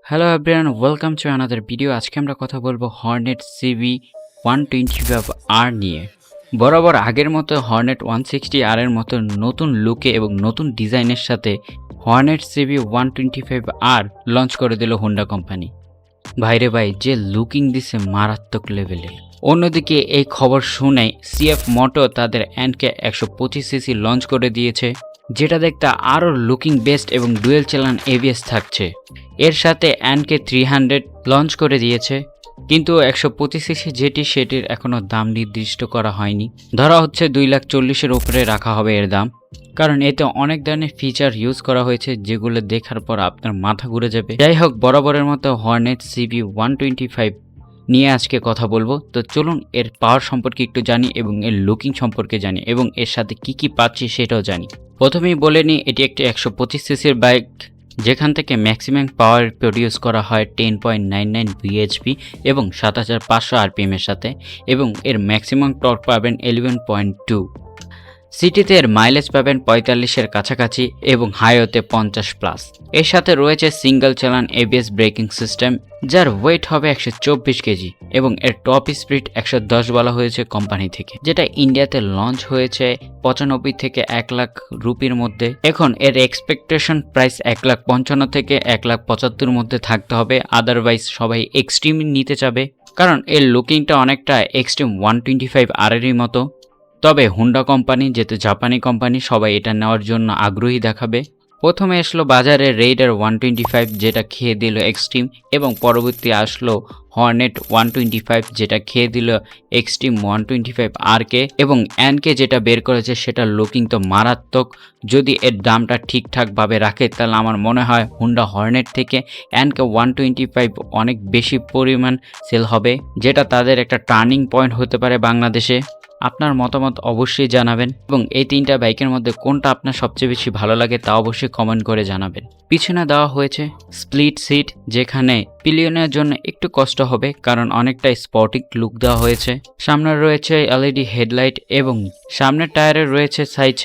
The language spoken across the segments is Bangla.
Hello everyone, welcome to another video. আজকে আমরা কথা বলবো হর্নেট সিবি 125R নিয়ে। বরাবর আগের মতো হর্নেট 160R এর মতো নতুন লুকে এবং নতুন ডিজাইনের সাথে হর্নেট সিবি 125R লঞ্চ করে দিল হোন্ডা কোম্পানি। ভাইরে ভাই, যে লুকিং দিছে মারাত্মক লেভেলের। অন্যদিকে এই খবর শুনে সিএফ মোটো তাদের এনকে 125cc লঞ্চ করে দিয়েছে, যেটা দেখতে আরও লুকিং বেস্ট এবং ডুয়েল চালান এবিএস থাকছে। এর সাথে এনকে 300 লঞ্চ করে দিয়েছে, কিন্তু 125cc যেটি সেটির এখনও দাম নির্দিষ্ট করা হয়নি। ধরা হচ্ছে 2,40,000-এর উপরে রাখা হবে এর দাম, কারণ এতে অনেক ধরনের ফিচার ইউজ করা হয়েছে যেগুলো দেখার পর আপনার মাথা ঘুরে যাবে। যাই হোক, বরাবরের মতো হর্নেট সিবি 125 নিয়ে আজকে কথা বলবো। তো চলুন এর পাওয়ার সম্পর্কে একটু জানি এবং এর লুকিং সম্পর্কে জানি এবং এর সাথে কি পাচ্ছি সেটাও জানি। প্রথমেই বলে নিই, এটি একটি 125cc-র বাইক, যেখান থেকে ম্যাক্সিমাম পাওয়ার প্রডিউস করা হয় 10.99 bhp এবং 7,500 rpm এর সাথে, এবং এর ম্যাক্সিমাম টর্ক পাবেন 11.2। সিটিতে এর মাইলেজ পাবেন 45-এর কাছাকাছি এবং হাইওয়েতে 50+। এর সাথে রয়েছে সিঙ্গেল চালান এবিএস ব্রেকিং সিস্টেম, যার ওয়েট হবে 124 কেজি এবং এর টপ স্পিড 110 বলা হয়েছে কোম্পানি থেকে, যেটা ইন্ডিয়াতে লঞ্চ হয়েছে 95 থেকে 1 লাখ রুপির মধ্যে। এখন এর এক্সপেকটেশন প্রাইস 1,55,000 থেকে 1,75,000 মধ্যে থাকতে হবে, আদারওয়াইজ সবাই এক্সট্রিম নিতে চাবে, কারণ এর লুকিংটা অনেকটা এক্সট্রিম 125R-এরই মতো। তবে হোন্ডা কোম্পানি যেহেতু জাপানি কোম্পানি, সবাই এটা নেওয়ার জন্য আগ্রহী দেখাবে। প্রথমে আসলো বাজারে রেইডার 125, যেটা খেয়ে দিল এক্সট্রিম, এবং পরবর্তী আসলো হর্নেট 125, যেটা খেয়ে দিল এক্সট্রিম 125R-কে, এবং এনকে যেটা বের করেছে সেটা লুকিং তো মারাত্মক। যদি এর দামটা ঠিকঠাকভাবে রাখে তাহলে আমার মনে হয় হোন্ডা হর্নেট থেকে এনকে 125 অনেক বেশি পরিমাণ সেল হবে, যেটা তাদের একটা টার্নিং পয়েন্ট হতে পারে বাংলাদেশে। আপনার মতামত অবশ্যই জানাবেন, এবং এই তিনটা বাইকের মধ্যে কোনটা আপনার সবচেয়ে বেশি ভালো লাগে তা অবশ্যই কমেন্ট করে জানাবেন। পিছনে দেওয়া হয়েছে স্প্লিট সিট, যেখানে পিলিয়নের জন্য একটু কষ্ট হবে কারণ অনেকটা স্পটিক লুক দেওয়া হয়েছে। সামনে রয়েছে এলইডি হেডলাইট এবং সামনের টায়ারে রয়েছে সাইজ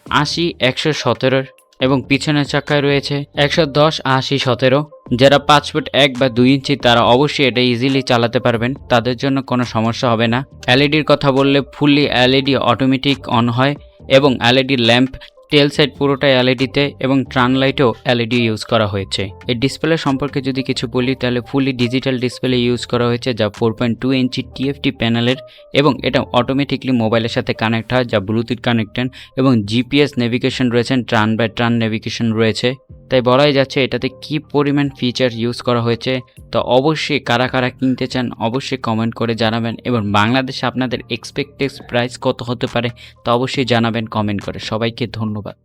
80/117 এবং পিছনের চাকায় রয়েছে 110/80/17। যারা 5 ফুট 1 বা 2 ইঞ্চি তারা অবশ্যই এটা ইজিলি চালাতে পারবেন, তাদের জন্য কোনো সমস্যা হবে না। এলইডির কথা বললে ফুললি এলইডি অটোমেটিক অন হয়, এবং এলইডি ল্যাম্প টেল সাইড পুরোটাই এলইডিতে, এবং ট্রান লাইটেও এলইডি ইউজ করা হয়েছে। এই ডিসপ্লে সম্পর্কে যদি কিছু বলি তাহলে ফুললি ডিজিটাল ডিসপ্লে ইউজ করা হয়েছে, যা 4.2 ইঞ্চি টিএফটি প্যানেলের, এবং এটা অটোমেটিকলি মোবাইলের সাথে কানেক্ট হয়, যা ব্লুটুথ কানেক্টেড, এবং জিপিএস নেভিগেশন রয়েছে, ট্রান বাই ট্রান নেভিগেশন রয়েছে। তাই বলাই যাচ্ছে এটাতে কি পরিমাণ ফিচার ইউজ করা হয়েছে। তো অবশ্যই কারা কারা কিনতে চান অবশ্যই কমেন্ট করে জানাবেন, এবং বাংলাদেশে আপনাদের এক্সপেক্টেড প্রাইস কত হতে পারে তা অবশ্যই জানাবেন কমেন্ট করে। সবাইকে ধন্যবাদ।